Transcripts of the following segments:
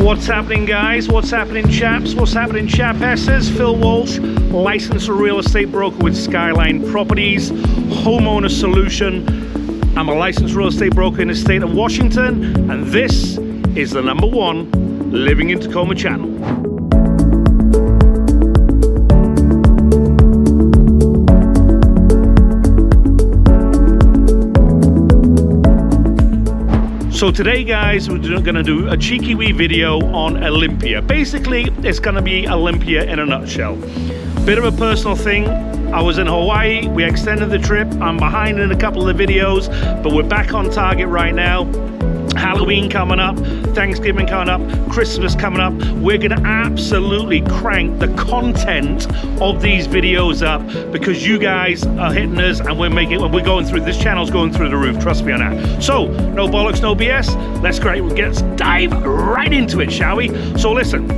What's happening, guys? What's happening, chaps? What's happening, chapesses? Phil Walsh, licensed real estate broker with Skyline Properties, homeowner solution. I'm a licensed real estate broker in the state of Washington, and this is the #1 Living in Tacoma channel. So today, guys, we're going to do a cheeky wee video on Olympia. Basically, it's going to be Olympia in a nutshell. Bit of a personal thing. I was in Hawaii, we extended the trip. I'm behind in a couple of the videos, but we're back on target right now. Halloween coming up, Thanksgiving coming up, Christmas coming up. We're gonna absolutely crank the content of these videos up because you guys are hitting us and we're going through, this channel's going through the roof, trust me on that. So, no bollocks, no BS. Let's dive right into it, shall we? So listen.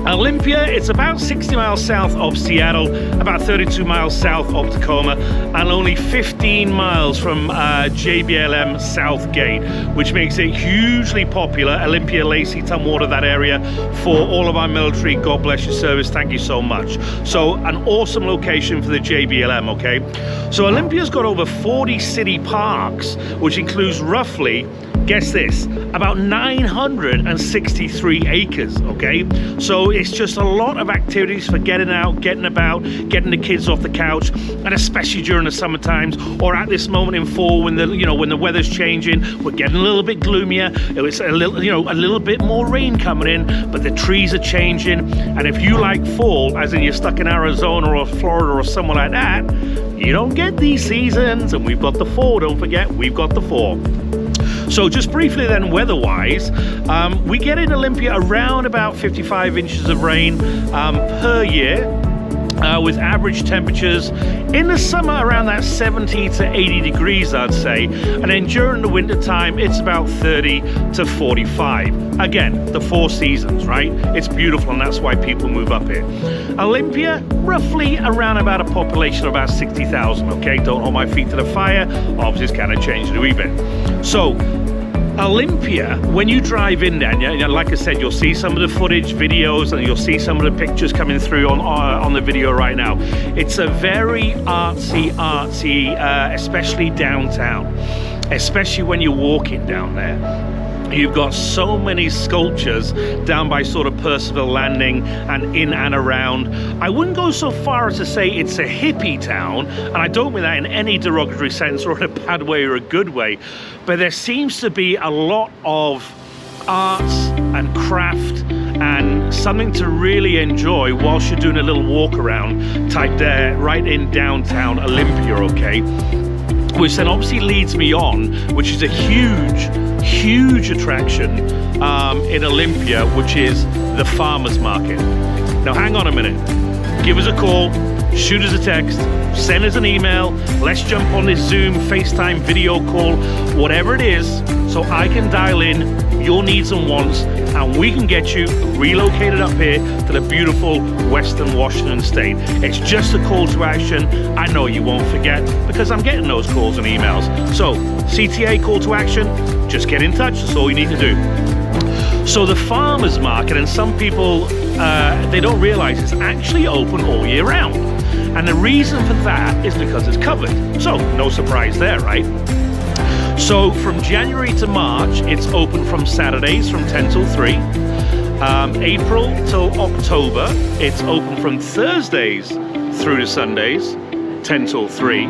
Olympia, it's about 60 miles south of Seattle, about 32 miles south of Tacoma, and only 15 miles from JBLM Southgate, which makes it hugely popular. Olympia, Lacey, Tumwater, that area, for all of our military. God bless your service, thank you so much. So an awesome location for the JBLM, okay? So Olympia's got over 40 city parks, which includes roughly, guess this, about 963 acres, okay? So it's just a lot of activities for getting out, getting about, getting the kids off the couch, and especially during the summer times, or at this moment in fall when the weather's changing, we're getting a little bit gloomier. It's a little bit more rain coming in, but the trees are changing. And if you like fall, as in you're stuck in Arizona or Florida or somewhere like that, you don't get these seasons, and we've got the fall, don't forget, we've got the fall. So just briefly then, weather-wise, we get in Olympia around about 55 inches of rain per year, with average temperatures in the summer around that 70 to 80 degrees, I'd say. And then during the winter time, it's about 30 to 45. Again, the 4 seasons, right? It's beautiful, and that's why people move up here. Olympia, roughly around about a population of about 60,000, okay? Don't hold my feet to the fire. Obviously, it's kind of changed a wee bit. So, Olympia, when you drive in there, like I said, you'll see some of the footage, videos, and you'll see some of the pictures coming through on the video right now. It's a very artsy, especially downtown, especially when you're walking down there. You've got so many sculptures down by sort of Percival Landing and in and around. I wouldn't go so far as to say it's a hippie town, and I don't mean that in any derogatory sense or in a bad way or a good way, but there seems to be a lot of arts and craft and something to really enjoy whilst you're doing a little walk around type there right in downtown Olympia, okay? Which then obviously leads me on, which is a huge attraction in Olympia, which is the farmers market. Now hang on a minute, give us a call, shoot us a text, send us an email, let's jump on this Zoom, FaceTime, video call, whatever it is, so I can dial in your needs and wants, and we can get you relocated up here to the beautiful Western Washington state. It's just a call to action. I know you won't forget because I'm getting those calls and emails. So CTA, call to action, just get in touch, that's all you need to do. So the farmers market, and some people, they don't realize it's actually open all year round. And the reason for that is because it's covered. So no surprise there, right? So from January to March, it's open from Saturdays from 10 till 3. April till October, it's open from Thursdays through to Sundays, 10 till 3.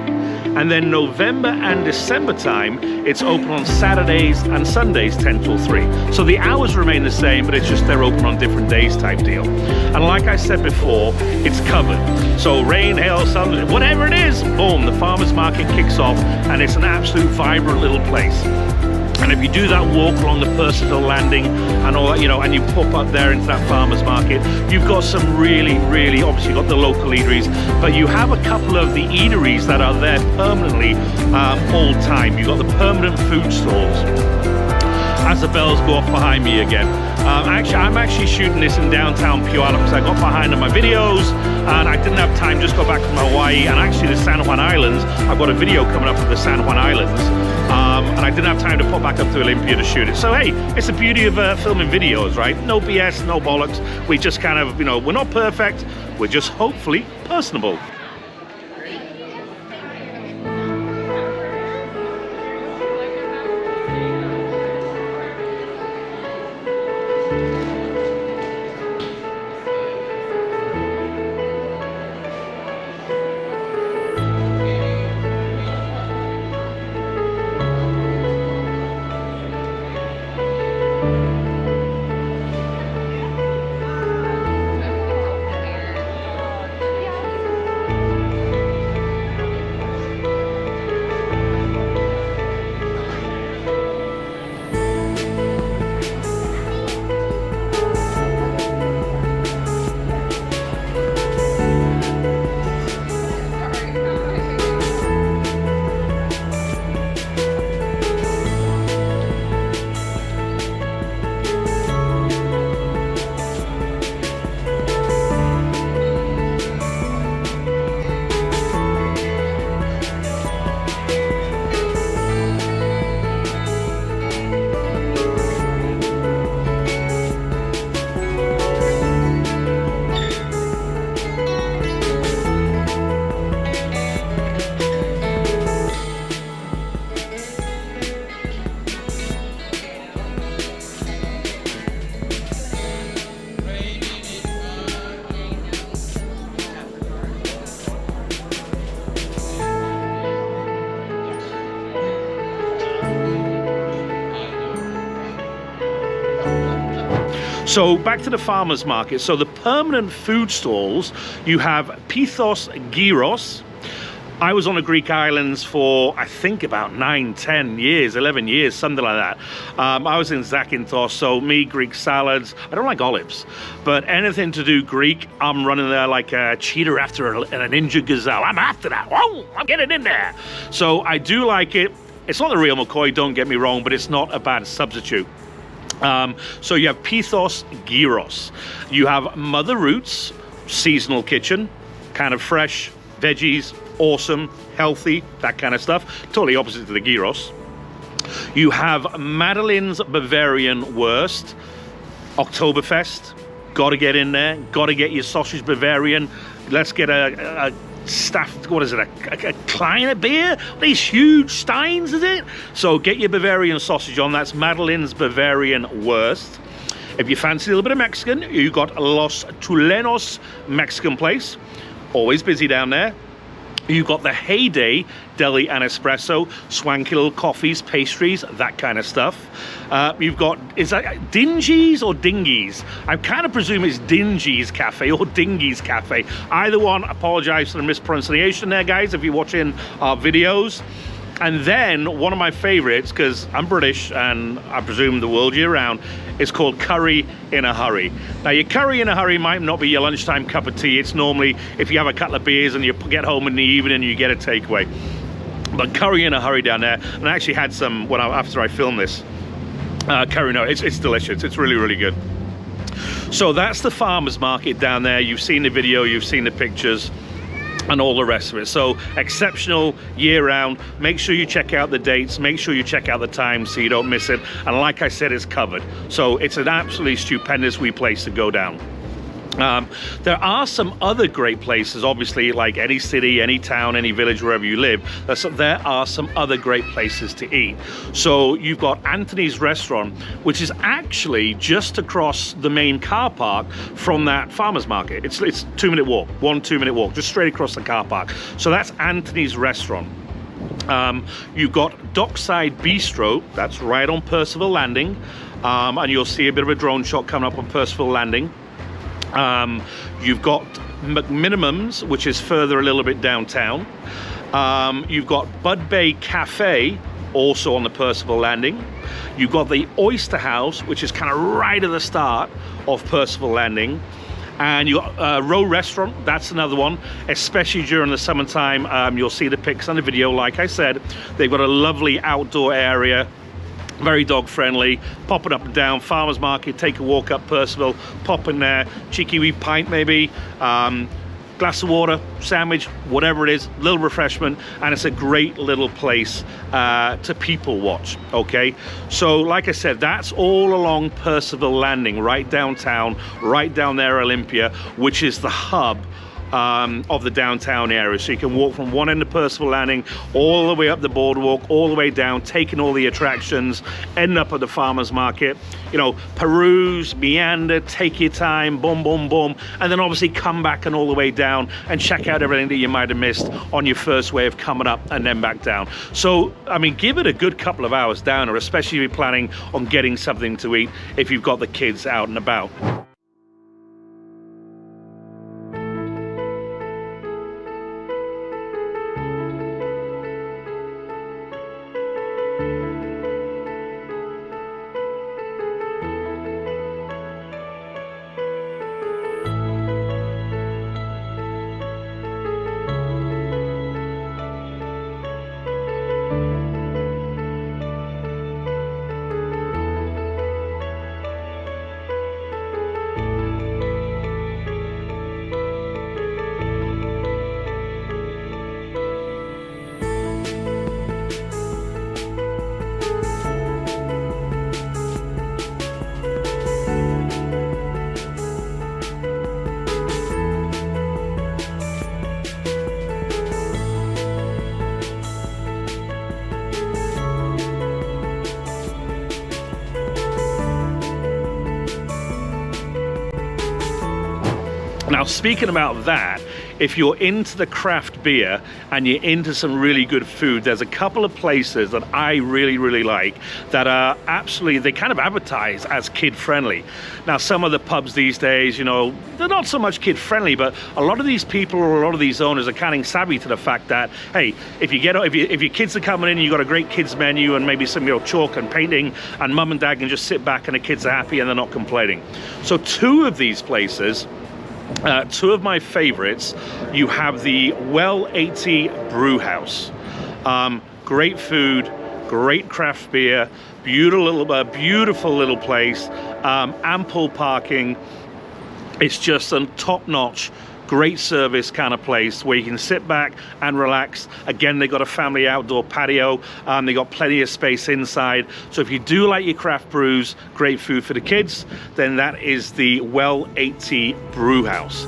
And then November and December time, it's open on Saturdays and Sundays, 10 till 3. So the hours remain the same, but it's just they're open on different days type deal. And like I said before, it's covered. So rain, hail, sun, whatever it is, boom, the farmers market kicks off, and it's an absolute vibrant little place. And if you do that walk along the Percival Landing and all that, and you pop up there into that farmer's market, you've got some really, obviously you've got the local eateries, but you have a couple of the eateries that are there permanently all time. You've got the permanent food stalls. As the bells go off behind me again. I'm actually shooting this in downtown Puyallup because I got behind on my videos and I didn't have time. Just got back from Hawaii, and actually the San Juan Islands, I've got a video coming up of the San Juan Islands, and I didn't have time to pop back up to Olympia to shoot it. So hey, it's the beauty of filming videos, right? No BS, no bollocks. We just kind of, you know, we're not perfect, we're just hopefully personable. So back to the farmers market. So the permanent food stalls, you have 𝐃𝐨𝐧'𝐭. I was on the Greek islands for, I think, about 9, 10 years, 11 years, something like that. I was in 𝐬𝐵𝐾, so me, Greek salads. I don't like olives, but anything to do Greek, I'm running there like a cheetah after a ninja gazelle. I'm after that. Whoa, I'm getting in there. So I do like it. It's not the real McCoy, don't get me wrong, but it's not a bad substitute. So you have 𝐃𝐨𝐧'𝐭. You have Mother Roots, seasonal kitchen, kind of fresh, veggies, awesome, healthy, that kind of stuff. Totally opposite to the gyros. You have Madeline's Bavarian Wurst, Oktoberfest. Got to get in there. Got to get your sausage Bavarian. Let's get a staff, what is it, a Kleiner beer? These huge steins, is it? So get your Bavarian sausage on. That's Madeline's Bavarian Wurst. If you fancy a little bit of Mexican, you got Los Tulenos Mexican place. Always busy down there. You've got the Heyday Deli and Espresso, swanky little coffees, pastries, that kind of stuff. You've got, is that Dingy's or Dingy's? I kind of presume it's Dingy's Cafe or Dingy's Cafe. Either one, apologize for the mispronunciation there, guys, if you're watching our videos. And then one of my favorites, because I'm British and I presume the world year round, is called Curry in a Hurry. Now your curry in a hurry might not be your lunchtime cup of tea. It's normally if you have a couple of beers and you get home in the evening and you get a takeaway. But curry in a hurry down there, and I actually had some after I filmed this. Curry, no, it's delicious. It's really, really good. So that's the farmers market down there. You've seen the video, you've seen the pictures, and all the rest of it. So exceptional year round. Make sure you check out the dates, make sure you check out the times so you don't miss it. And like I said, it's covered. So it's an absolutely stupendous wee place to go down. There are some other great places, obviously, like any city, any town, any village, wherever you live, there are some other great places to eat. So you've got Anthony's Restaurant, which is actually just across the main car park from that farmer's market. It's 2-minute walk, 2-minute walk, just straight across the car park. So that's Anthony's Restaurant. You've got Dockside Bistro, that's right on Percival Landing, and you'll see a bit of a drone shot coming up on Percival Landing. You've got McMinimum's, which is further a little bit downtown. You've got Bud Bay Cafe, also on the Percival Landing. You've got the Oyster House, which is kind of right at the start of Percival Landing. And you got Row Restaurant, that's another one, especially during the summertime. You'll see the pics on the video. Like I said, they've got a lovely outdoor area. Very dog friendly. Pop it up and down, farmers market, take a walk up Percival, pop in there, cheeky wee pint maybe, glass of water, sandwich, whatever it is, little refreshment, and it's a great little place to people watch. Okay, so like I said, that's all along Percival Landing, right downtown, right down there Olympia, which is the hub of the downtown area. So you can walk from one end of Percival Landing all the way up the boardwalk, all the way down, taking all the attractions, end up at the farmers market, you know, peruse, meander, take your time, boom, boom, boom, and then obviously come back and all the way down and check out everything that you might have missed on your first way of coming up and then back down. So, I mean, give it a good couple of hours down, or especially if you're planning on getting something to eat if you've got the kids out and about. Now, speaking about that, if you're into the craft beer and you're into some really good food, there's a couple of places that I really like that are absolutely, they kind of advertise as kid friendly. Now, some of the pubs these days, you know, they're not so much kid friendly, but a lot of these people or a lot of these owners are kind of savvy to the fact that, hey, if your kids are coming in and you've got a great kids menu and maybe some, you know, chalk and painting, and mum and dad can just sit back and the kids are happy and they're not complaining. So two of these places, two of my favorites, you have the 𝐬𝐻𝐫𝐞𝐿 brew house. Great food, great craft beer, beautiful little place, ample parking. It's just a top-notch, great service kind of place where you can sit back and relax. Again, they got a family outdoor patio, they got plenty of space inside. So if you do like your craft brews, great food for the kids, then that is the 𝐬𝐻𝐫𝐿 brew house.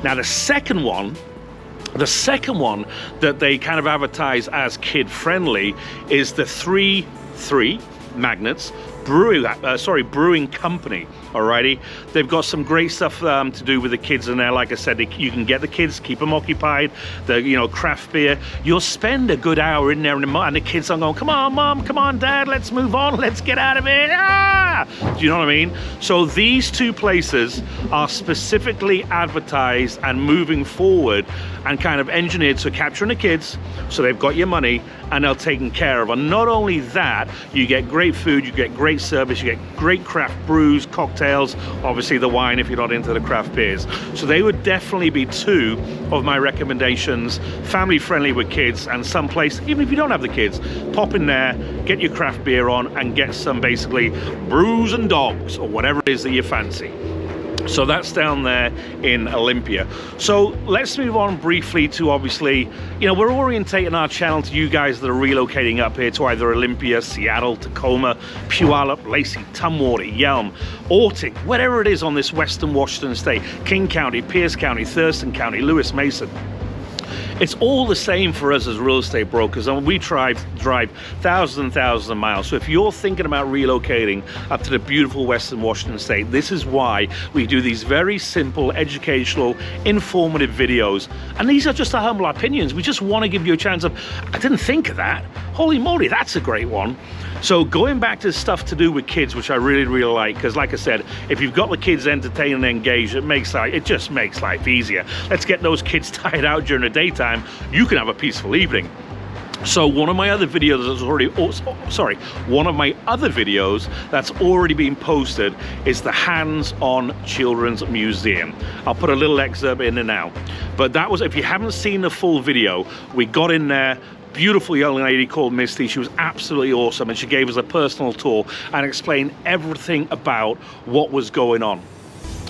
Now the second one that they kind of advertise as kid friendly is the three magnets brewing company. Alrighty, they've got some great stuff to do with the kids in there. Like I said, you can get the kids, keep them occupied. The, you know, craft beer. You'll spend a good hour in there, and the kids are going, "Come on, mom, come on, dad, let's move on, let's get out of here." Ah! Do you know what I mean? So these two places are specifically advertised and moving forward and kind of engineered to capturing the kids, so they've got your money, and they're taken care of. And not only that, you get great food, you get great service, you get great craft brews, cocktails, obviously the wine if you're not into the craft beers. So they would definitely be two of my recommendations, family friendly with kids, and someplace, even if you don't have the kids, pop in there, get your craft beer on, and get some basically brews and dogs, or whatever it is that you fancy. So that's down there in Olympia. So let's move on briefly to, obviously, you know, we're orientating our channel to you guys that are relocating up here to either Olympia, Seattle, Tacoma, Puyallup, Lacey, Tumwater, 𝐬𝐮, 𝐷𝐸𝐷, whatever it is on this western Washington state, King County, Pierce County, Thurston County, Lewis, Mason. It's all the same for us as real estate brokers, and we drive thousands and thousands of miles. So if you're thinking about relocating up to the beautiful western Washington state, this is why we do these very simple, educational, informative videos. And these are just our humble opinions. We just want to give you a chance of, I didn't think of that. Holy moly, that's a great one. So going back to stuff to do with kids, which I really, really like, because like I said, if you've got the kids entertained and engaged, it just makes life easier. Let's get those kids tired out during the daytime. You can have a peaceful evening. So one of my other videos that's already, one of my other videos that's already been posted is the hands-on children's museum. I'll put a little excerpt in there now. But that was, if you haven't seen the full video, we got in there, beautiful young lady called Misty. She was absolutely awesome, and she gave us a personal tour and explained everything about what was going on.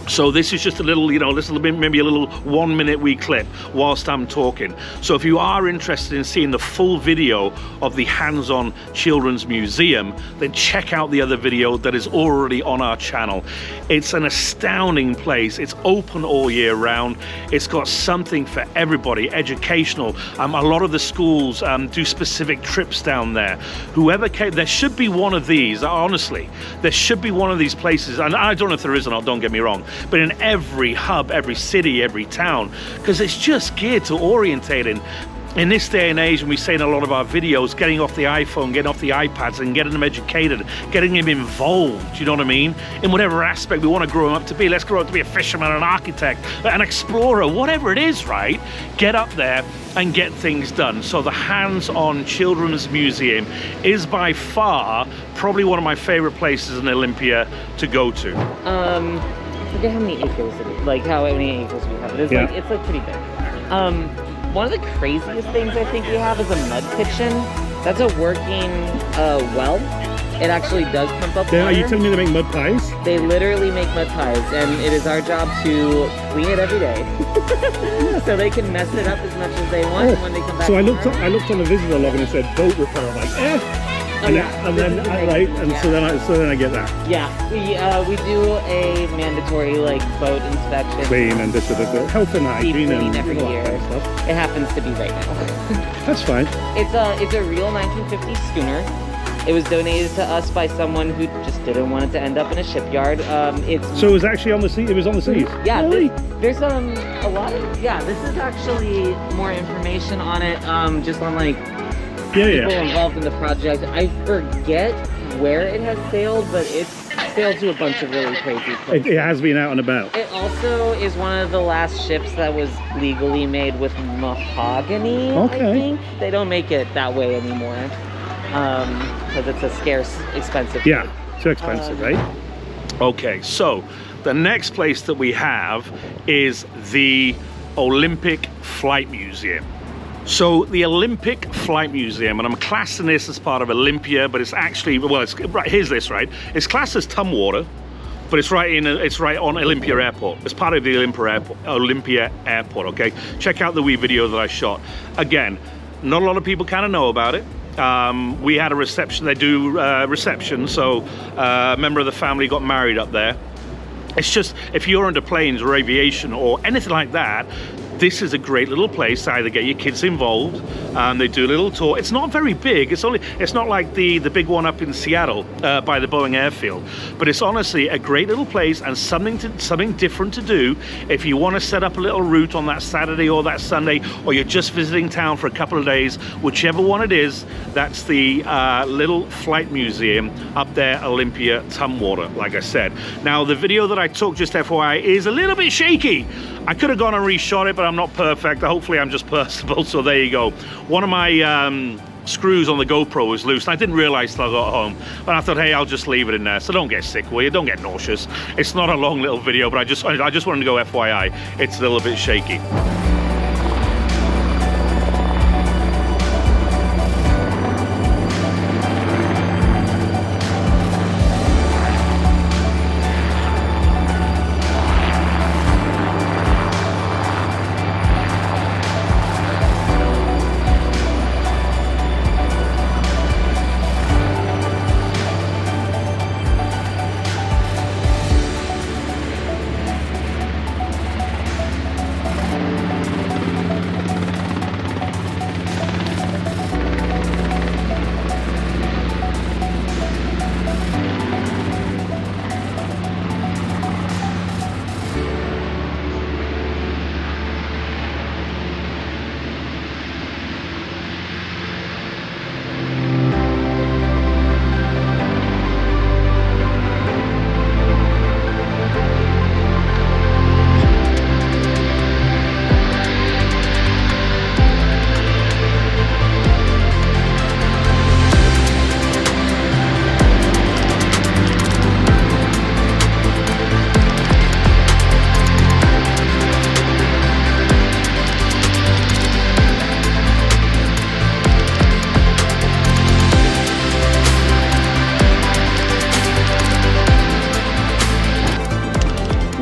So this is just a little, you know, this will be maybe a little 1 minute wee clip whilst I'm talking. So if you are interested in seeing the full video of the hands-on children's museum, then check out the other video that is already on our channel. It's an astounding place. It's open all year round. It's got something for everybody, educational. A lot of the schools do specific trips down there. Whoever came, there should be one of these, honestly. There should be one of these places, and I don't know if there is or not, don't get me wrong, but in every hub, every city, every town, because it's just geared to orientating. In this day and age, and we say in a lot of our videos, getting off the iPhone, getting off the iPads, and getting them educated, getting them involved, you know what I mean? In whatever aspect we want to grow them up to be. Let's grow up to be a fisherman, an architect, an explorer, whatever it is, right? Get up there and get things done. So the hands-on children's museum is by far probably one of my favorite places in Olympia to go to. I forget how many acres it is, like how many acres we have. It's like pretty big. One of the craziest things I think we have is a mud kitchen. That's a working well. It actually does pump up water. Are you telling me they make mud pies? They literally make mud pies, and it is our job to clean it every day. So they can mess it up as much as they want when they come back. So I looked on the visitor log and it said boat repair. I'm like, eh. So then I get that. Yeah, we do a mandatory like boat inspection. Clean and this, health and hygiene and every year. Kind of stuff. It happens to be right now. That's fine. It's a real 1950s schooner. It was donated to us by someone who just didn't want it to end up in a shipyard. So it was actually on the sea. It was on the seas. Yeah, really? there's a lot of this is actually more information on it. Just on like. People involved in the project. I forget where it has sailed, but it's sailed to a bunch of really crazy places. It has been out and about. It also is one of the last ships that was legally made with mahogany, I think. They don't make it that way anymore because it's a scarce, expensive wood. Too expensive, right? Okay, so the next place that we have is the Olympic Flight Museum. So the Olympic Flight Museum, and I'm classing this as part of Olympia, but it's actually, well, it's right, here's this, right? It's classed as Tumwater, but it's right on Olympia Airport. It's part of the Olympia Airport, okay? Check out the wee video that I shot. Again, not a lot of people kind of know about it. We had a reception, they do reception, so a member of the family got married up there. It's just, if you're into planes or aviation or anything like that, this is a great little place to either get your kids involved. They do a little tour. It's not very big. It's not like the big one up in Seattle by the Boeing airfield. But it's honestly a great little place and something different to do if you want to set up a little route on that Saturday or that Sunday, or you're just visiting town for a couple of days, whichever one it is. That's the little flight museum up there, Olympia, Tumwater, like I said. Now the video that I took, just FYI, is a little bit shaky. I could have gone and reshot it, but I'm not perfect. Hopefully I'm just personable, so there you go. One of my screws on the GoPro was loose, and I didn't realize till I got home. But I thought, hey, I'll just leave it in there, so don't get sick, will you? Don't get nauseous. It's not a long little video, but I just wanted to go FYI, it's a little bit shaky.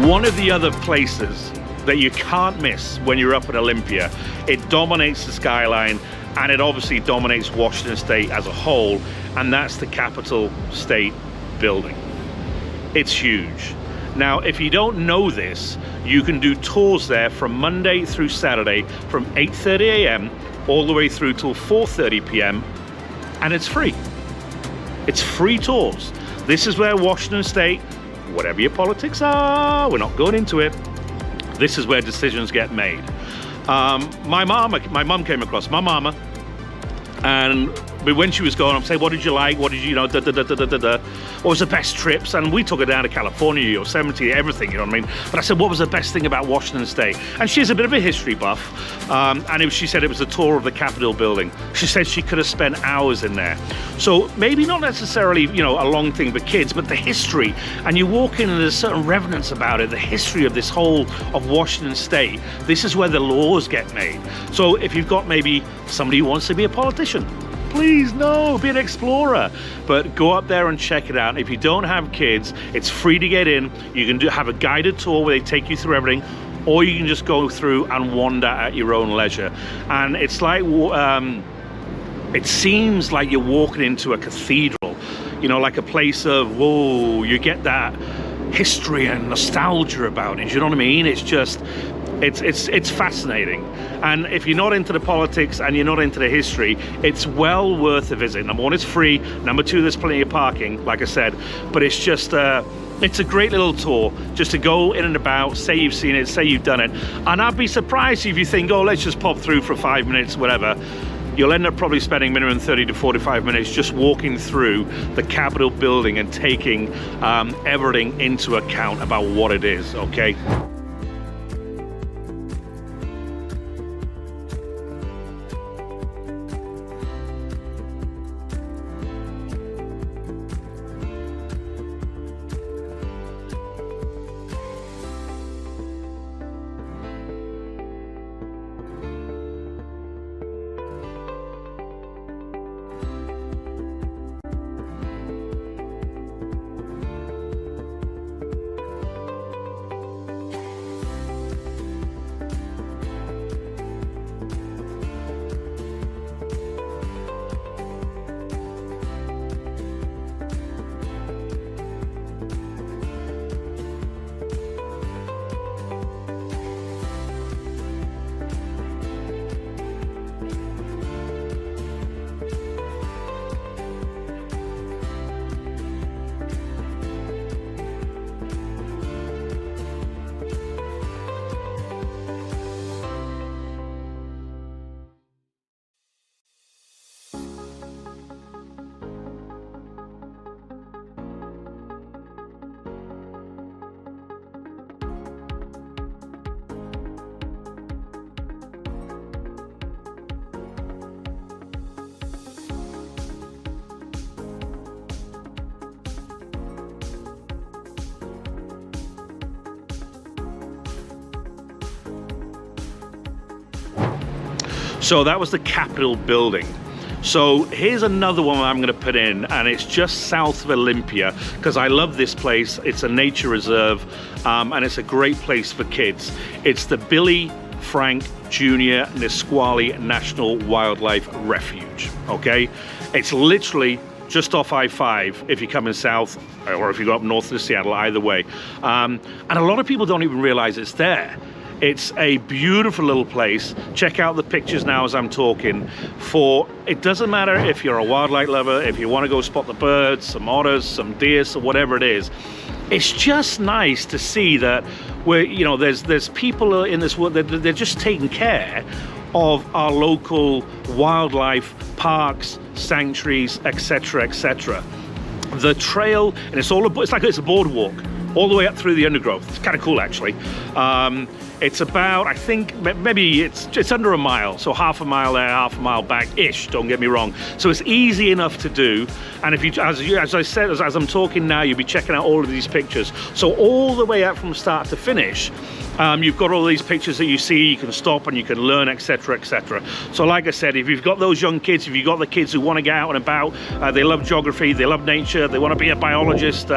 One of the other places that you can't miss when you're up at Olympia, it dominates the skyline, and it obviously dominates Washington State as a whole, and that's the Capitol State Building. It's huge. Now, if you don't know this, you can do tours there from Monday through Saturday from 8:30 a.m. all the way through till 4:30 p.m. and it's free. It's free tours. This is where Washington State, whatever your politics are, we're not going into it, this is where decisions get made. My mom came across my mama, and when she was going, I'm saying, what did you like? What did you, what was the best trips? And we took her down to California, Yosemite, everything, you know what I mean? But I said, what was the best thing about Washington State? And she's a bit of a history buff, she said it was a tour of the Capitol building. She said she could have spent hours in there. So maybe not necessarily, a long thing for kids, but the history, and you walk in and there's a certain reverence about it, the history of this whole of Washington State. This is where the laws get made. So if you've got maybe somebody who wants to be a politician, please, no, be an explorer. But go up there and check it out. If you don't have kids, it's free to get in. You can have a guided tour where they take you through everything, or you can just go through and wander at your own leisure. And it's like, it seems like you're walking into a cathedral, like a place of, whoa, you get that history and nostalgia about it, you know what I mean? It's just, it's fascinating. And if you're not into the politics and you're not into the history, it's well worth a visit. Number one, it's free. Number two, there's plenty of parking, like I said. But it's just, it's a great little tour just to go in and about, say you've seen it, say you've done it. And I'd be surprised if you think, oh, let's just pop through for 5 minutes, whatever. You'll end up probably spending minimum 30 to 45 minutes just walking through the Capitol building and taking everything into account about what it is, okay? So that was the Capitol building. So here's another one I'm going to put in, and it's just south of Olympia, because I love this place. It's a nature reserve, and it's a great place for kids. It's the Billy Frank Jr. Nisqually National Wildlife Refuge, okay? It's literally just off I-5 if you're coming south, or if you go up north to Seattle, either way. And a lot of people don't even realize it's there. It's a beautiful little place. Check out the pictures now as I'm talking. It doesn't matter if you're a wildlife lover, if you want to go spot the birds, some otters, some deer, so whatever it is. It's just nice to see that there's people in this world that they're just taking care of our local wildlife parks, sanctuaries, etc., etc. The trail, and it's like it's a boardwalk all the way up through the undergrowth. It's kind of cool, actually. It's about, I think, maybe it's under a mile, so half a mile there, half a mile back-ish, don't get me wrong. So it's easy enough to do, and if as I said, as I'm talking now, you'll be checking out all of these pictures. So all the way out from start to finish, you've got all these pictures that you see, you can stop and you can learn, etc., etc. So like I said, if you've got those young kids, if you've got the kids who want to get out and about, they love geography, they love nature, they want to be a biologist,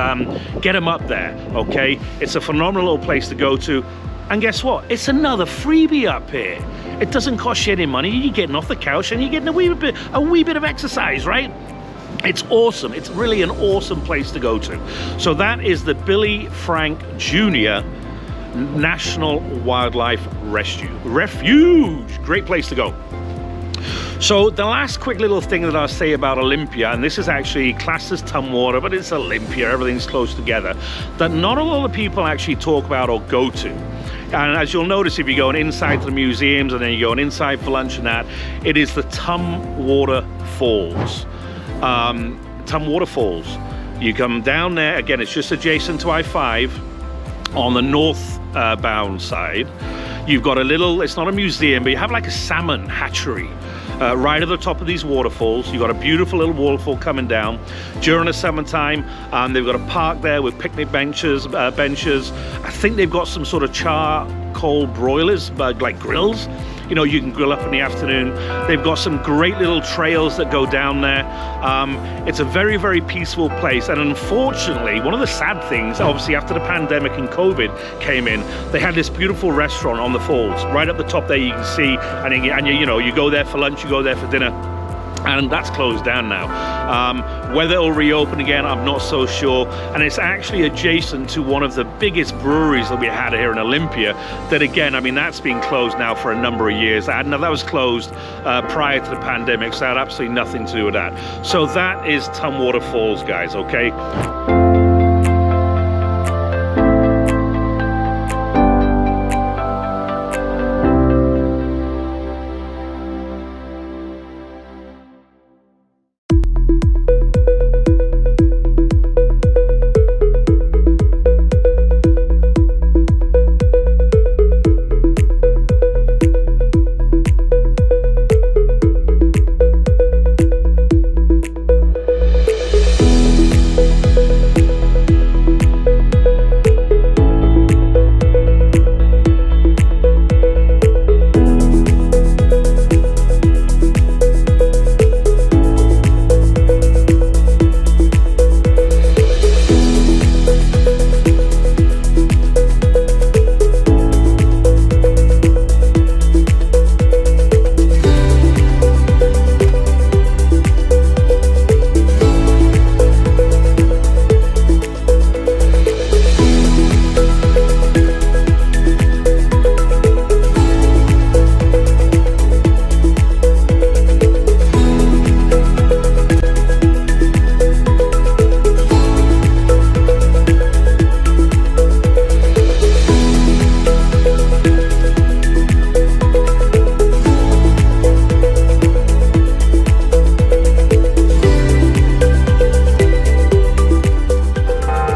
get them up there, okay? It's a phenomenal little place to go to. And guess what? It's another freebie up here. It doesn't cost you any money. You're getting off the couch and you're getting a wee bit of exercise, right? It's awesome. It's really an awesome place to go to. So that is the Billy Frank Jr. National Wildlife Refuge. Great place to go. So the last quick little thing that I'll say about Olympia, and this is actually classed as Tumwater, but it's Olympia, everything's close together, that not a lot of people actually talk about or go to. And as you'll notice, if you're going inside to the museums and then you're going inside for lunch and that, it is the Tumwater Falls. Tumwater Falls. You come down there, again, it's just adjacent to I-5 on the northbound side. You've got a little, it's not a museum, but you have like a salmon hatchery right at the top of these waterfalls. You've got a beautiful little waterfall coming down during the summertime. They've got a park there with picnic benches. I think they've got some sort of charcoal broilers, like grills. You know, you can grill up in the afternoon. They've got some great little trails that go down there. It's a very, very peaceful place. And unfortunately, one of the sad things, obviously after the pandemic and COVID came in, they had this beautiful restaurant on the falls. Right up the top there you can see, and you go there for lunch, you go there for dinner. And that's closed down now. Whether it'll reopen again, I'm not so sure. And it's actually adjacent to one of the biggest breweries that we had here in Olympia. That again, I mean, that's been closed now for a number of years. That was closed prior to the pandemic, so it had absolutely nothing to do with that. So that is Tumwater Falls, guys, okay?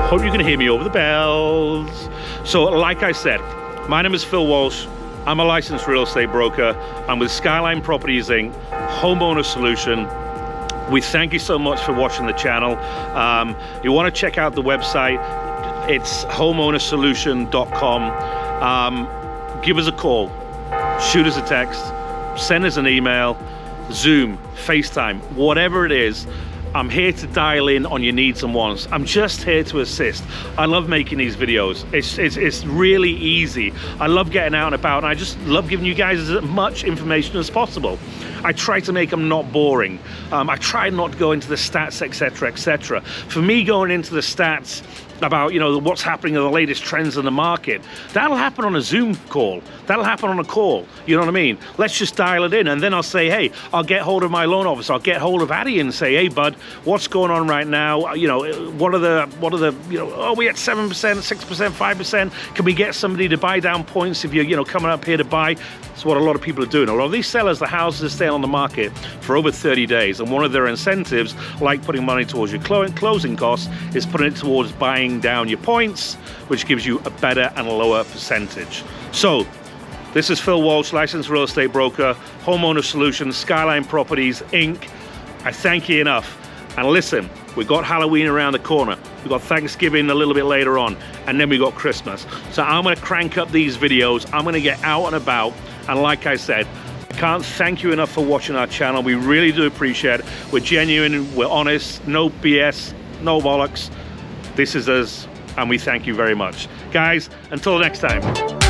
Hope you can hear me over the bells. So like I said, my name is Phil Walsh. I'm a licensed real estate broker. I'm with Skyline Properties Inc., homeowner solution. We thank you so much for watching the channel. You want to check out the website. It's homeownersolution.com. Give us a call, shoot us a text, send us an email, Zoom, FaceTime, whatever it is. I'm here to dial in on your needs and wants. I'm just here to assist. I love making these videos. It's really easy. I love getting out and about, and I just love giving you guys as much information as possible. I try to make them not boring. I try not to go into the stats, etc., etc. For me, going into the stats about, you know, what's happening in the latest trends in the market, that'll happen on a Zoom call. That'll happen on a call. You know what I mean? Let's just dial it in, and then I'll say, hey, I'll get hold of my loan officer. I'll get hold of Addy and say, hey, bud, what's going on right now? You know, what are the, you know, oh, we at 7%, 6%, 5%. Can we get somebody to buy down points if you're, you know, coming up here to buy? That's what a lot of people are doing. A lot of these sellers, the houses are staying on the market for over 30 days, and one of their incentives, like putting money towards your closing costs, is putting it towards buying down your points, which gives you a better and lower percentage. So this is Phil Walsh, licensed real estate broker, homeowner solutions, Skyline Properties Inc. I thank you enough. And listen, we've got Halloween around the corner, we've got Thanksgiving a little bit later on, and then we got Christmas. So I'm going to crank up these videos. I'm going to get out and about, and like I said, I can't thank you enough for watching our channel. We really do appreciate it. We're genuine, we're honest, no BS, no bollocks. This is us, and we thank you very much. Guys, until next time.